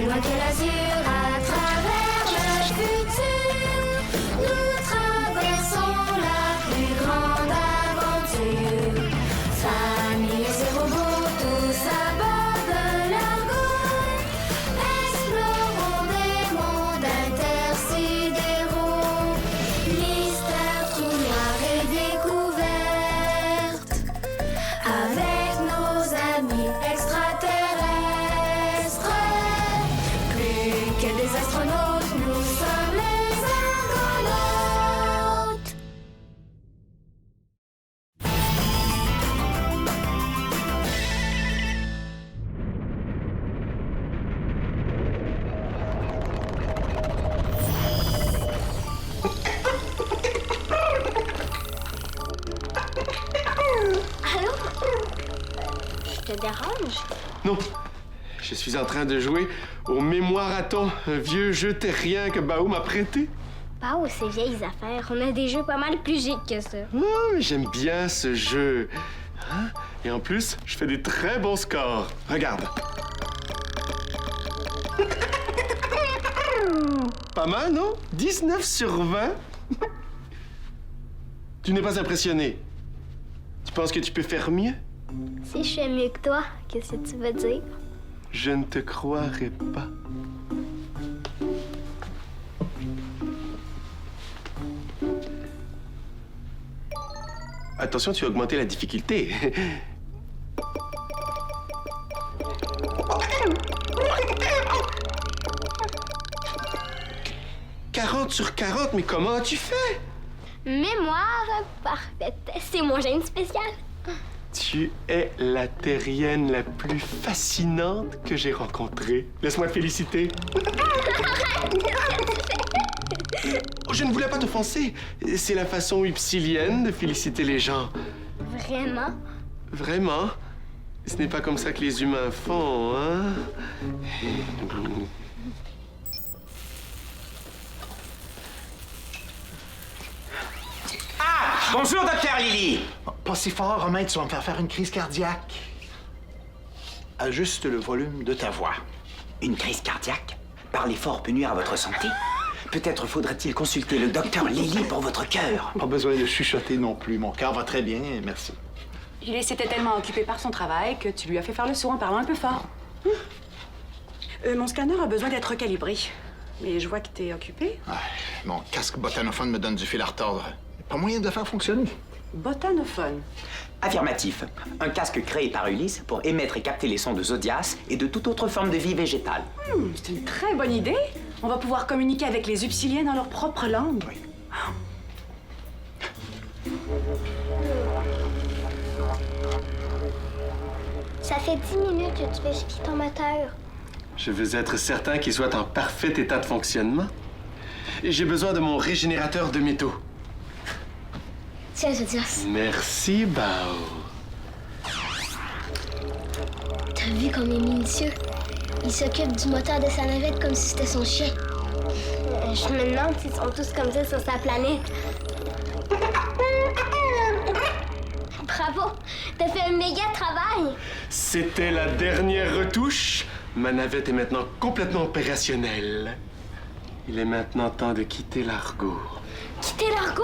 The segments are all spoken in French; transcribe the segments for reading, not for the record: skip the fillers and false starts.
loin que l'azur à travers le futur. Nous traversons la plus grande aventure. Familles et robots, tous à bord de l'Argo. Explorons des mondes intersidéraux. Mystère, trou noir et découverte. Avec nos amis extraterrestres. Plus que des astronautes, nous sommes les argonautes. Allô? Je te dérange? Non, je suis en train de jouer au Mémoiraton, un vieux jeu terrien que Bao m'a prêté. Pas aux ces vieilles affaires. On a des jeux pas mal plus gigs que ça. Oh, j'aime bien ce jeu. Hein? Et en plus, je fais des très bons scores. Regarde. Pas mal, non? 19 sur 20. Tu n'es pas impressionné. Tu penses que tu peux faire mieux? Si je fais mieux que toi, qu'est-ce que tu veux dire? Je ne te croirais pas. Attention, tu as augmenté la difficulté. 40 sur 40, mais comment as-tu fait? Mémoire parfaite. C'est mon gène spécial. Tu es la terrienne la plus fascinante que j'ai rencontrée. Laisse-moi te féliciter. Oh, je ne voulais pas t'offenser. C'est la façon upsilienne de féliciter les gens. Vraiment? Vraiment? Ce n'est pas comme ça que les humains font, hein? Bonjour, docteur Lily. Pas si fort, Romain, tu vas me faire faire une crise cardiaque. Ajuste le volume de ta voix. Une crise cardiaque? Parler fort peut nuire à votre santé. Peut-être faudrait-il consulter le docteur Lily pour votre cœur. Pas besoin de chuchoter non plus. Mon cœur va très bien, merci. Il s'était tellement occupé par son travail que tu lui as fait faire le saut en parlant un peu fort. Mon scanner a besoin d'être recalibré. Mais je vois que t'es occupé. Ah, mon casque botanophone me donne du fil à retordre. Pas moyen de le faire fonctionner. Botanophone. Affirmatif. Un casque créé par Ulysse pour émettre et capter les sons de Zodias et de toute autre forme de vie végétale. C'est une très bonne idée. On va pouvoir communiquer avec les Upsiliens dans leur propre langue. Oui. Ça fait 10 minutes que tu fais chier ton moteur. Je veux être certain qu'il soit en parfait état de fonctionnement. Et j'ai besoin de mon régénérateur de métaux. Tiens, Zodias. Merci, Bao. T'as vu comme il est minutieux? Il s'occupe du moteur de sa navette comme si c'était son chien. Je me demande s'ils sont tous comme ça sur sa planète. Bravo! T'as fait un méga travail! C'était la dernière retouche. Ma navette est maintenant complètement opérationnelle. Il est maintenant temps de quitter l'Argo. Quitter l'Argo?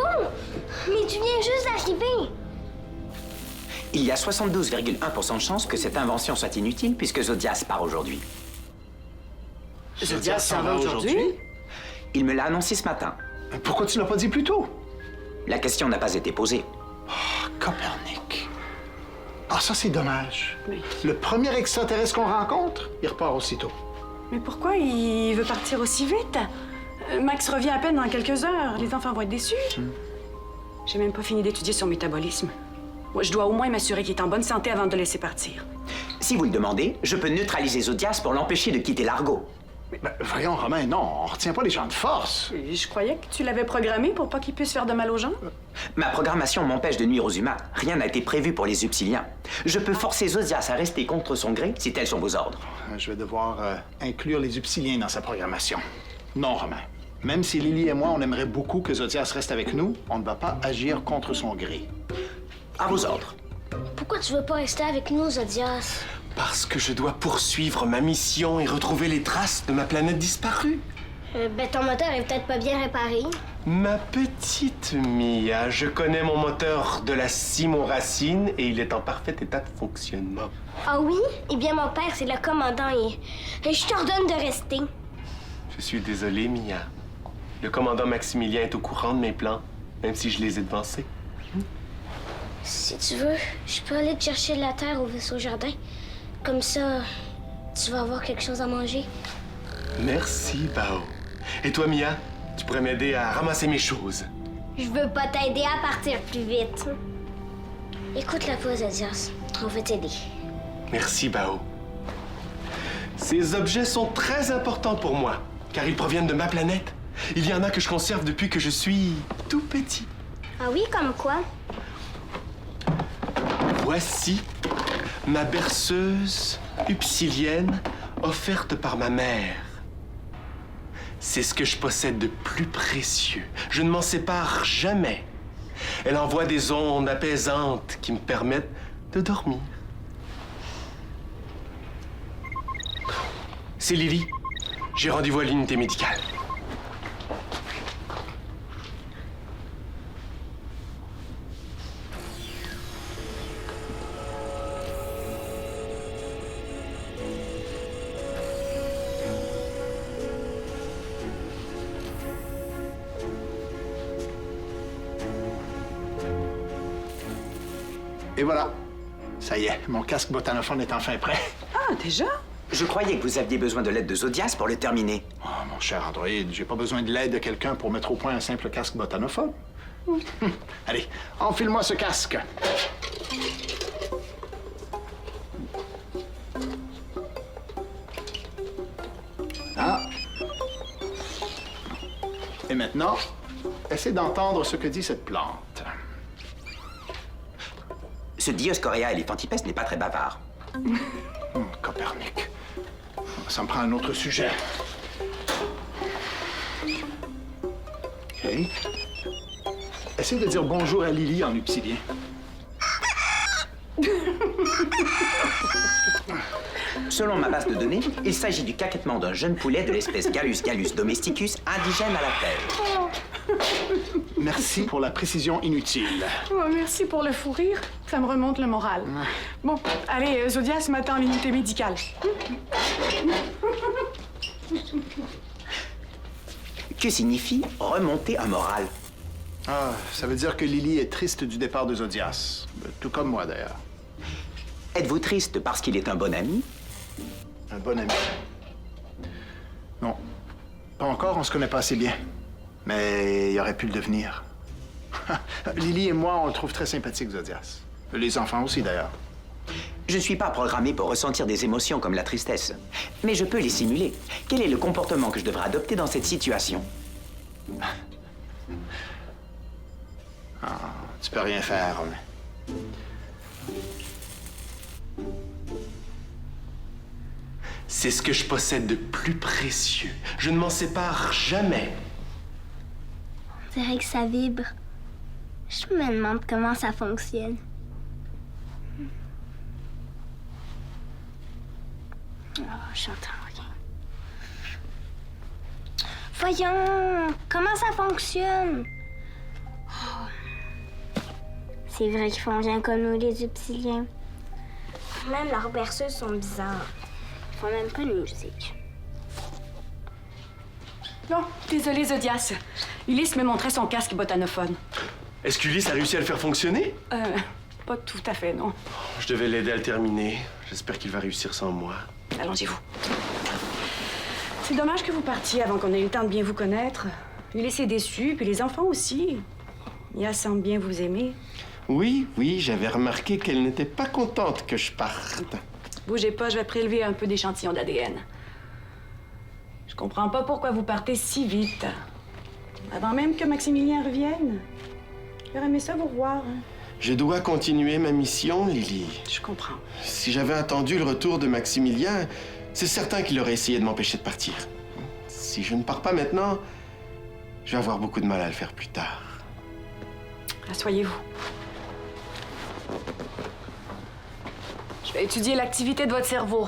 Mais tu viens juste d'arriver! Il y a 72,1% de chances que cette invention soit inutile puisque Zodias part aujourd'hui. Zodias s'en va aujourd'hui? Il me l'a annoncé ce matin. Pourquoi tu l'as pas dit plus tôt? La question n'a pas été posée. Oh, Copernic. Ah, ça, c'est dommage. Oui. Le premier extraterrestre qu'on rencontre, il repart aussitôt. Mais pourquoi il veut partir aussi vite? Max revient à peine dans quelques heures. Les enfants vont être déçus. J'ai même pas fini d'étudier son métabolisme. Moi, je dois au moins m'assurer qu'il est en bonne santé avant de le laisser partir. Si vous le demandez, je peux neutraliser Zodias pour l'empêcher de quitter l'Argo. Ben, voyons, Romain, non, on retient pas les gens de force. Et je croyais que tu l'avais programmé pour pas qu'il puisse faire de mal aux gens. Ma programmation m'empêche de nuire aux humains. Rien n'a été prévu pour les Upsiliens. Je peux forcer Zodias à rester contre son gré si tels sont vos ordres. Je vais devoir inclure les Upsiliens dans sa programmation. Non, Romain. Même si Lily et moi, on aimerait beaucoup que Zodias reste avec nous, on ne va pas agir contre son gré. À vos ordres. Pourquoi tu veux pas rester avec nous, Zodias? Parce que je dois poursuivre ma mission et retrouver les traces de ma planète disparue. Ben, ton moteur est peut-être pas bien réparé. Ma petite Mia, je connais mon moteur de la Simon Racine et il est en parfait état de fonctionnement. Ah oui? Eh bien, mon père, c'est le commandant et je t'ordonne de rester. Je suis désolé, Mia. Le commandant Maximilien est au courant de mes plans, même si je les ai devancés. Si tu veux, je peux aller te chercher de la terre au vaisseau jardin. Comme ça, tu vas avoir quelque chose à manger. Merci, Bao. Et toi, Mia, tu pourrais m'aider à ramasser mes choses. Je veux pas t'aider à partir plus vite. Écoute la pause, Zodias. On va t'aider. Merci, Bao. Ces objets sont très importants pour moi, car ils proviennent de ma planète. Il y en a que je conserve depuis que je suis tout petit. Ah oui, comme quoi? Voici ma berceuse upsilienne offerte par ma mère. C'est ce que je possède de plus précieux. Je ne m'en sépare jamais. Elle envoie des ondes apaisantes qui me permettent de dormir. C'est Lily. J'ai rendez-vous à l'unité médicale. Et voilà. Ça y est, mon casque botanophone est enfin prêt. Ah, déjà? Je croyais que vous aviez besoin de l'aide de Zodias pour le terminer. Oh, mon cher Android, j'ai pas besoin de l'aide de quelqu'un pour mettre au point un simple casque botanophone. Allez, enfile-moi ce casque. Ah. Et maintenant, essaie d'entendre ce que dit cette plante. Ce Dioscorea elephantipes n'est pas très bavard. Copernic. Ça me prend un autre sujet. OK. Essaie de dire bonjour à Lily en upsilien. Selon ma base de données, il s'agit du caquettement d'un jeune poulet de l'espèce Gallus gallus domesticus indigène à la pelle. Merci pour la précision inutile. Oh, merci pour le fou rire. Ça me remonte le moral. Bon, allez, Zodias m'attend à l'unité médicale. Que signifie remonter un moral? Ah, ça veut dire que Lily est triste du départ de Zodias. Tout comme moi, d'ailleurs. Êtes-vous triste parce qu'il est un bon ami? Un bon ami. Non. Pas encore, on se connaît pas assez bien. Mais il aurait pu le devenir. Lily et moi, on le trouve très sympathique, Zodias. Les enfants aussi, d'ailleurs. Je ne suis pas programmé pour ressentir des émotions comme la tristesse. Mais je peux les simuler. Quel est le comportement que je devrais adopter dans cette situation? Ah, tu peux rien faire, mais... C'est ce que je possède de plus précieux. Je ne m'en sépare jamais. On dirait que ça vibre. Je me demande comment ça fonctionne. Oh, j'entends rien. Voyons, comment ça fonctionne? Oh. C'est vrai qu'ils font bien comme nous, les upsiliens. Même leurs berceuses sont bizarres. Ils font même pas de musique. Bon, désolé, Zodias. Ulysse me montrait son casque botanophone. Est-ce qu'Ulysse a réussi à le faire fonctionner? Pas tout à fait, non. Je devais l'aider à le terminer. J'espère qu'il va réussir sans moi. Allongez-vous. C'est dommage que vous partiez avant qu'on ait eu le temps de bien vous connaître. Ulysse est déçu, puis les enfants aussi. Mia semble bien vous aimer. Oui, j'avais remarqué qu'elle n'était pas contente que je parte. Bougez pas, je vais prélever un peu d'échantillons d'ADN. Je comprends pas pourquoi vous partez si vite. Avant même que Maximilien revienne. J'aurais aimé ça vous revoir. Hein. Je dois continuer ma mission, Lily. Je comprends. Si j'avais attendu le retour de Maximilien, c'est certain qu'il aurait essayé de m'empêcher de partir. Si je ne pars pas maintenant, je vais avoir beaucoup de mal à le faire plus tard. Asseyez-vous. Je vais étudier l'activité de votre cerveau.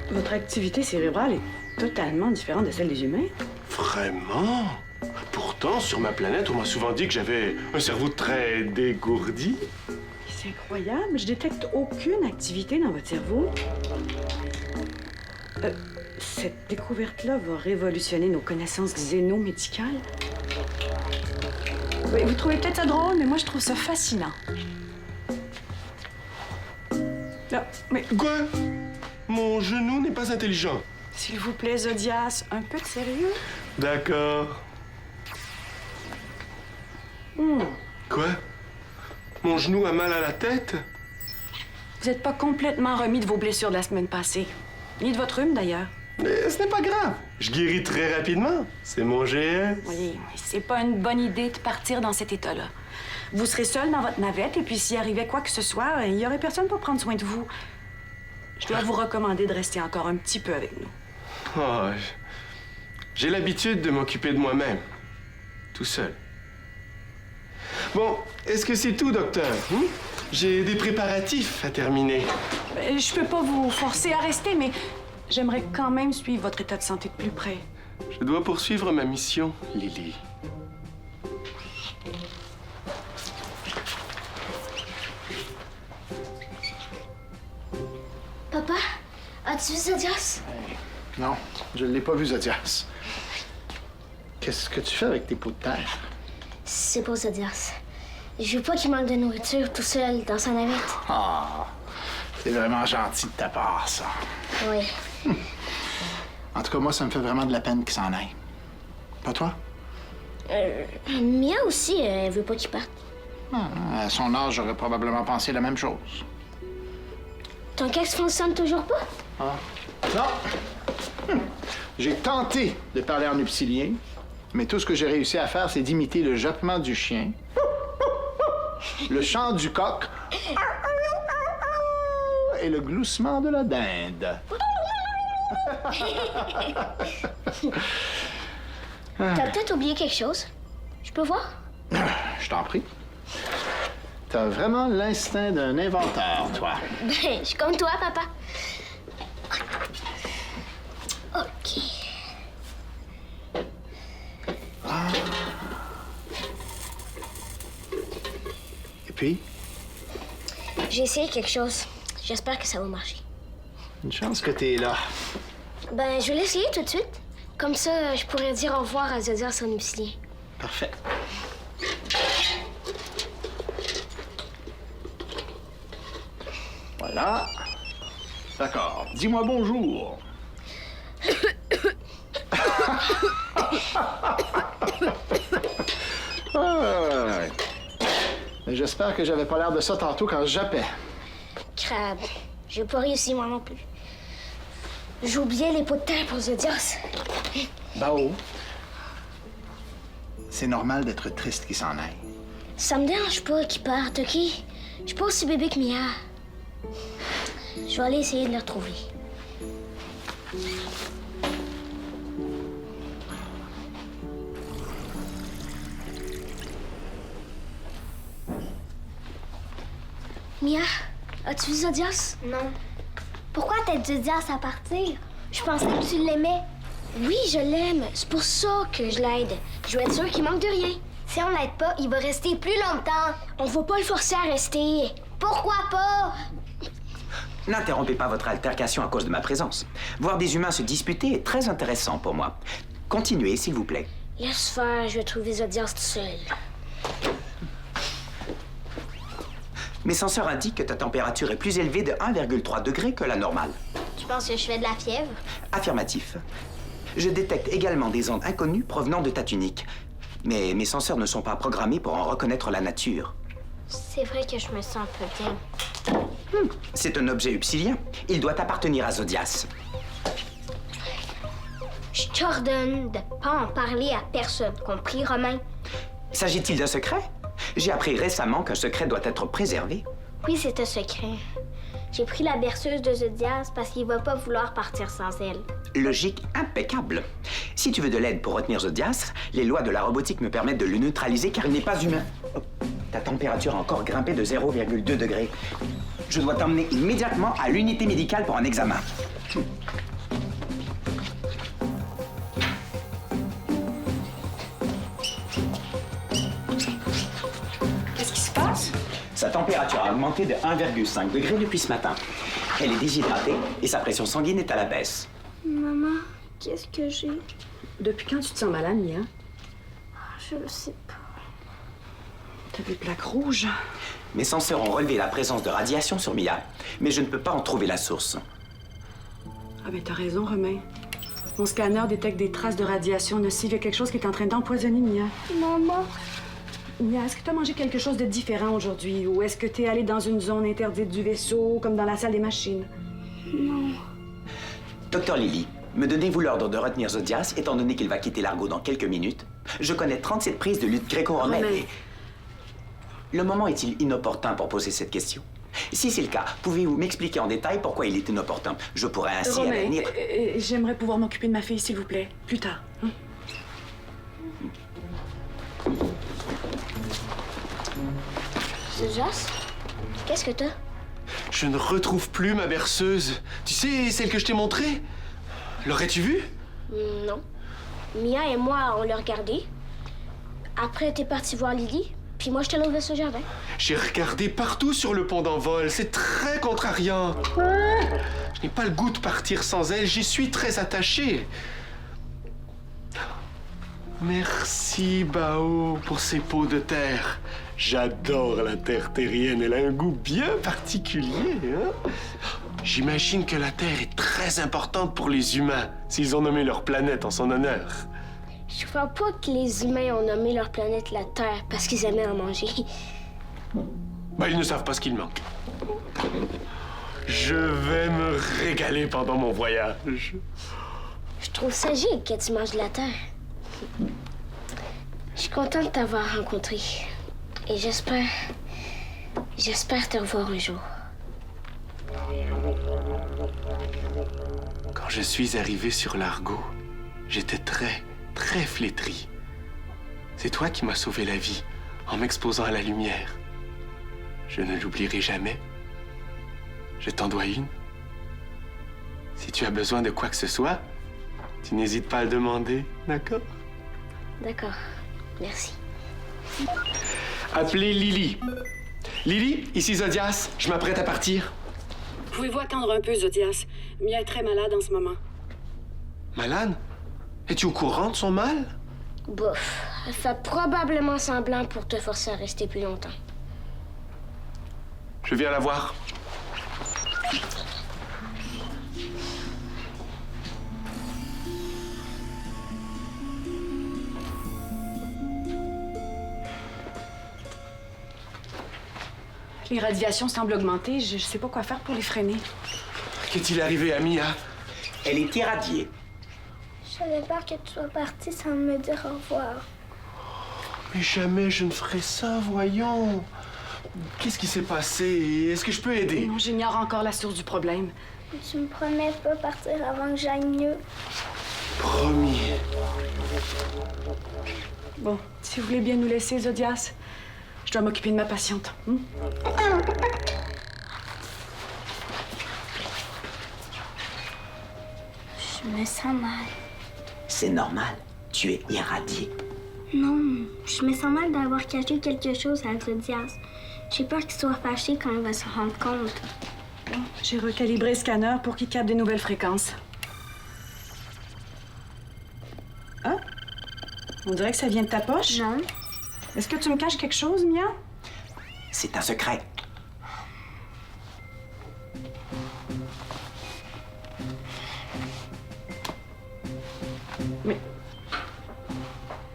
Votre activité cérébrale est totalement différente de celle des humains. Vraiment? Pourtant, sur ma planète, on m'a souvent dit que j'avais un cerveau très dégourdi. C'est incroyable, je détecte aucune activité dans votre cerveau. Cette découverte-là va révolutionner nos connaissances xénomédicales. Oui, vous trouvez peut-être ça drôle, mais moi, je trouve ça fascinant. Là, mais Quoi? Mon genou n'est pas intelligent. s'il vous plaît, Zodias, un peu de sérieux? D'accord. Quoi? Mon genou a mal à la tête? Vous n'êtes pas complètement remis de vos blessures de la semaine passée. Ni de votre rhume, d'ailleurs. Mais ce n'est pas grave. Je guéris très rapidement. C'est mon GS. Oui, mais c'est pas une bonne idée de partir dans cet état-là. Vous serez seul dans votre navette, et puis s'il arrivait quoi que ce soit, il y aurait personne pour prendre soin de vous. Je dois vous recommander de rester encore un petit peu avec nous. Oh, j'ai l'habitude de m'occuper de moi-même. Tout seul. Bon, est-ce que c'est tout, docteur? J'ai des préparatifs à terminer. Je peux pas vous forcer à rester, mais j'aimerais quand même suivre votre état de santé de plus près. Je dois poursuivre ma mission, Lily. Papa, as-tu vu Zodias? Non, je ne l'ai pas vu, Zodias. Qu'est-ce que tu fais avec tes pots de terre? C'est pas Zodias. Je veux pas qu'il manque de nourriture tout seul dans sa navette. Ah, c'est vraiment gentil de ta part, ça. Oui. En tout cas, moi, ça me fait vraiment de la peine qu'il s'en aille. Pas toi? Mia aussi, elle veut pas qu'il parte. Ah, à son âge, j'aurais probablement pensé la même chose. Ton casque fonctionne toujours pas? Ah. Non! J'ai tenté de parler en upsilien, mais tout ce que j'ai réussi à faire, c'est d'imiter le jappement du chien, le chant du coq et le gloussement de la dinde. T'as peut-être oublié quelque chose. Je peux voir? Je t'en prie. T'as vraiment l'instinct d'un inventeur, toi. Ben, je suis comme toi, papa. OK. Et puis, J'ai essayé quelque chose. J'espère que ça va marcher. une chance que t'es là. Ben, je vais l'essayer tout de suite. Comme ça, je pourrais dire au revoir à Zodias en upsilien. Parfait. Voilà. D'accord. Dis-moi bonjour. Ouais. Mais j'espère que j'avais pas l'air de ça tantôt quand je jappais. Crabe. J'ai pas réussi, moi non plus. J'ai oublié les pots de terre pour Zodias. Bao. C'est normal d'être triste qu'il s'en aille. Ça me dérange pas qu'il parte, OK? Je suis pas aussi bébé que Mia. Je vais aller essayer de le retrouver. Mia, as-tu vu Zodias? Non. Pourquoi t'as dit Zodias à partir? Je pensais que tu l'aimais. Oui, je l'aime. C'est pour ça que je l'aide. Je veux être sûre qu'il manque de rien. Si on l'aide pas, il va rester plus longtemps. On va pas le forcer à rester. Pourquoi pas? N'interrompez pas votre altercation à cause de ma présence. Voir des humains se disputer est très intéressant pour moi. Continuez, s'il vous plaît. Laisse faire, je vais trouver Zodias tout seul. Mes senseurs indiquent que ta température est plus élevée de 1,3 degré que la normale. Tu penses que je fais de la fièvre? Affirmatif. Je détecte également des ondes inconnues provenant de ta tunique. Mais mes senseurs ne sont pas programmés pour en reconnaître la nature. C'est vrai que je me sens un peu bien. C'est un objet upsilien. Il doit appartenir à Zodias. Je t'ordonne de pas en parler à personne, compris, Romain? S'agit-il d'un secret? J'ai appris récemment qu'un secret doit être préservé. Oui, c'est un secret. J'ai pris la berceuse de Zodias parce qu'il va pas vouloir partir sans elle. Logique impeccable. Si tu veux de l'aide pour retenir Zodias, les lois de la robotique me permettent de le neutraliser car il n'est pas humain. Oh, ta température a encore grimpé de 0,2 degrés. Je dois t'emmener immédiatement à l'unité médicale pour un examen. Qu'est-ce qui se passe? Sa température a augmenté de 1,5 degré depuis ce matin. Elle est déshydratée et sa pression sanguine est à la baisse. Maman, qu'est-ce que j'ai? Depuis quand tu te sens malade, Mia? Je le sais pas. T'as des plaques rouges. Mes senseurs ont relevé la présence de radiation sur Mia, mais je ne peux pas en trouver la source. Ah ben t'as raison, Romain. Mon scanner détecte des traces de radiation nocive. Il y a quelque chose qui est en train d'empoisonner Mia. Maman, Mia, est-ce que t'as mangé quelque chose de différent aujourd'hui? Ou est-ce que t'es allée dans une zone interdite du vaisseau, comme dans la salle des machines? non. Docteur Lily, me donnez-vous l'ordre de retenir Zodias, étant donné qu'il va quitter l'Argo dans quelques minutes? Je connais 37 prises de lutte gréco-romaine Romain. et... Le moment est-il inopportun pour poser cette question? Si c'est le cas, pouvez-vous m'expliquer en détail pourquoi il est inopportun? Je pourrais ainsi à Romain, l'avenir... j'aimerais pouvoir m'occuper de ma fille, s'il vous plaît. Plus tard. Hein? Zodias, qu'est-ce que t'as? Je ne retrouve plus ma berceuse. Tu sais, celle que je t'ai montrée? L'aurais-tu vue? Non. Mia et moi, on l'a regardé. Après, t'es parti voir Lily, puis moi, je t'ai levé ce jardin. J'ai regardé partout sur le pont d'envol. C'est très contrariant. Je n'ai pas le goût de partir sans elle. J'y suis très attaché. Merci, Bao, pour ces pots de terre. J'adore la terre terrienne. Elle a un goût bien particulier, hein? J'imagine que la Terre est très importante pour les humains, s'ils ont nommé leur planète en son honneur. Je crois pas que les humains ont nommé leur planète la Terre parce qu'ils aimaient en manger. Ben, ils ne savent pas ce qu'il manque. Je vais me régaler pendant mon voyage. Je trouve ça gigue que tu manges de la Terre. Je suis contente de t'avoir rencontré. Et j'espère te revoir un jour. Quand je suis arrivé sur l'Argo, j'étais très, très flétri. C'est toi qui m'as sauvé la vie en m'exposant à la lumière. Je ne l'oublierai jamais. Je t'en dois une. Si tu as besoin de quoi que ce soit, tu n'hésites pas à le demander, d'accord? D'accord. Merci. Appelez Lily. Lily, ici Zodias. Je m'apprête à partir. Pouvez-vous attendre un peu, Zodias? Mia est très malade en ce moment. Malade? Es-tu au courant de son mal? Bouf. Elle fait probablement semblant pour te forcer à rester plus longtemps. Je viens la voir. Les radiations semblent augmenter. Je sais pas quoi faire pour les freiner. Qu'est-il arrivé à Mia? Elle est irradiée. J'avais peur que tu sois parti sans me dire au revoir. Mais jamais je ne ferai ça, voyons. Qu'est-ce qui s'est passé? Est-ce que je peux aider? Non, j'ignore encore la source du problème. Tu me promets de pas partir avant que j'aille mieux. Promis. Bon, si vous voulez bien nous laisser, Zodias, je dois m'occuper de ma patiente. Je me sens mal. C'est normal. Tu es irradié. Non, je me sens mal d'avoir caché quelque chose à Zodias. J'ai peur qu'il soit fâché quand il va se rendre compte. Bon, j'ai recalibré le scanner pour qu'il capte des nouvelles fréquences. Ah? On dirait que ça vient de ta poche. Non. Est-ce que tu me caches quelque chose, Mia? C'est un secret.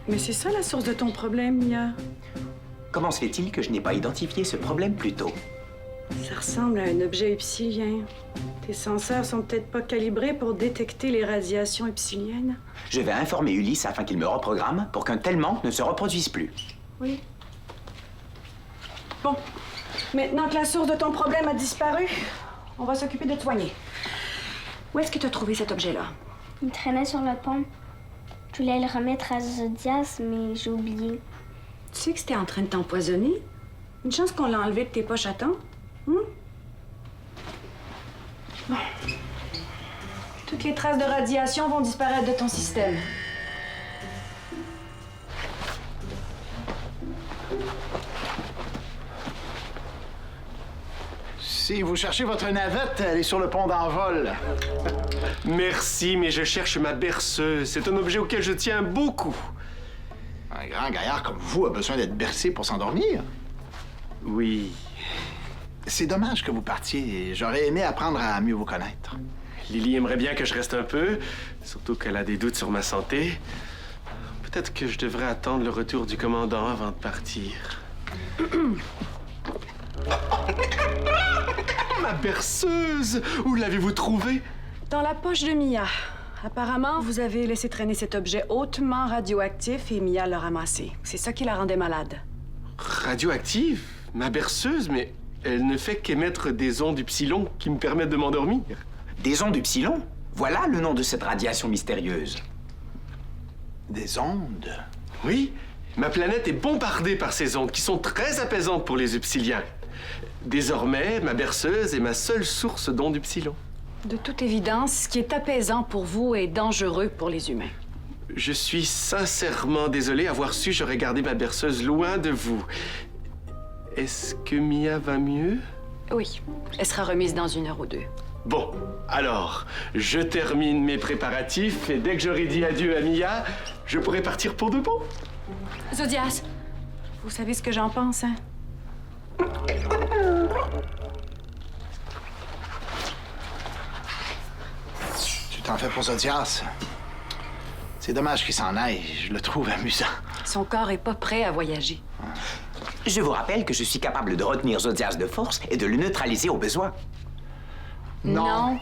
Mais c'est ça la source de ton problème, Mia. Comment se fait-il que je n'ai pas identifié ce problème plus tôt? Ça ressemble à un objet epsilien. Tes senseurs sont peut-être pas calibrés pour détecter les radiations epsiliennes. Je vais informer Ulysse afin qu'il me reprogramme pour qu'un tel manque ne se reproduise plus. Oui. Bon. Maintenant que la source de ton problème a disparu, On va s'occuper de te soigner. Où est-ce que tu as trouvé cet objet-là? Il traînait sur le pont. Je voulais le remettre à Zodias, mais j'ai oublié. Tu sais que c'était en train de t'empoisonner? Une chance qu'on l'a enlevé de tes poches à temps. Bon. Toutes les traces de radiation vont disparaître de ton système. Si vous cherchez votre navette, elle est sur le pont d'envol. Merci, mais je cherche ma berceuse. C'est un objet auquel je tiens beaucoup. Un grand gaillard comme vous a besoin d'être bercé pour s'endormir. Oui. C'est dommage que vous partiez. J'aurais aimé apprendre à mieux vous connaître. Lily aimerait bien que je reste un peu, surtout qu'elle a des doutes sur ma santé. Peut-être que je devrais attendre le retour du commandant avant de partir. Ma berceuse! Où l'avez-vous trouvée? Dans la poche de Mia. Apparemment, vous avez laissé traîner cet objet hautement radioactif et Mia l'a ramassé. C'est ça qui la rendait malade. Radioactive? Ma berceuse? Mais elle ne fait qu'émettre des ondes upsilon qui me permettent de m'endormir. Des ondes upsilon? Voilà le nom de cette radiation mystérieuse. Des ondes? Oui, ma planète est bombardée par ces ondes qui sont très apaisantes pour les upsiliens. Désormais, ma berceuse est ma seule source d'ondes upsilon. De toute évidence, ce qui est apaisant pour vous est dangereux pour les humains. Je suis sincèrement désolé. Avoir su, j'aurais gardé ma berceuse loin de vous. Est-ce que Mia va mieux? Oui, elle sera remise dans 1 heure ou 2. Bon, alors, je termine mes préparatifs et dès que j'aurai dit adieu à Mia, je pourrai partir pour de bon. Zodias, vous savez ce que j'en pense, hein? Tu t'en fais pour Zodias? C'est dommage qu'il s'en aille. Je le trouve amusant. Son corps est pas prêt à voyager. Je vous rappelle que je suis capable de retenir Zodias de force et de le neutraliser au besoin. Non.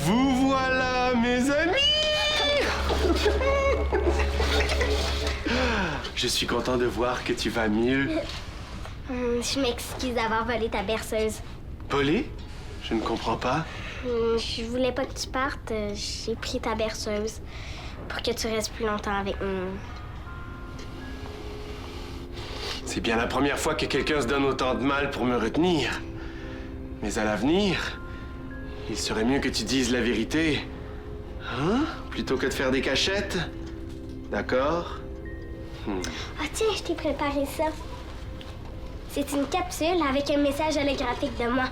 Vous voilà, mes amis! Je suis content de voir que tu vas mieux. Je m'excuse d'avoir volé ta berceuse. Polly? Je ne comprends pas. Je voulais pas que tu partes. J'ai pris ta berceuse pour que tu restes plus longtemps avec nous. C'est bien la première fois que quelqu'un se donne autant de mal pour me retenir. Mais à l'avenir, il serait mieux que tu dises la vérité. Hein? Plutôt que de faire des cachettes. D'accord? Ah tiens, je t'ai préparé ça. C'est une capsule avec un message holographique de moi.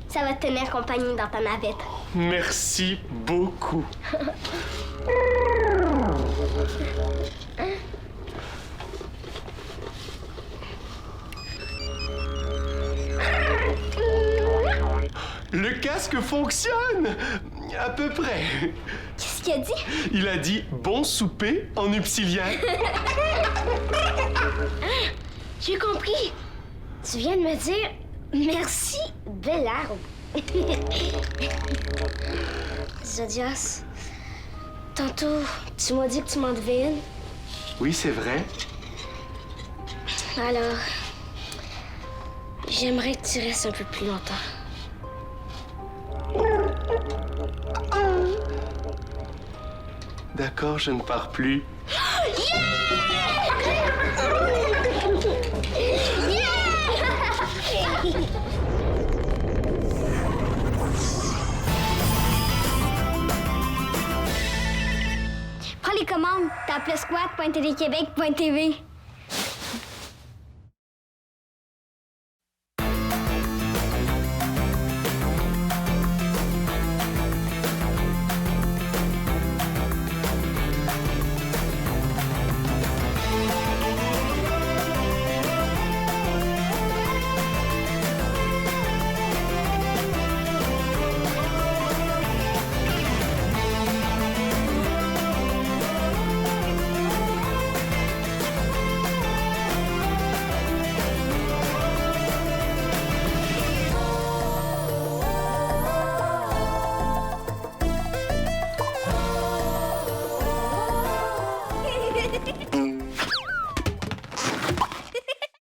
Ça va te tenir compagnie dans ta navette. Merci beaucoup. Le casque fonctionne! À peu près. Qu'est-ce qu'il a dit? Il a dit « bon souper » en upsilien. J'ai compris. Tu viens de me dire merci, belle arbre. Zodias, tantôt, tu m'as dit que tu m'en devais une. Oui, c'est vrai. Alors, j'aimerais que tu restes un peu plus longtemps. D'accord, je ne pars plus. Prends les commandes, tape le squat.tdquebec.tv.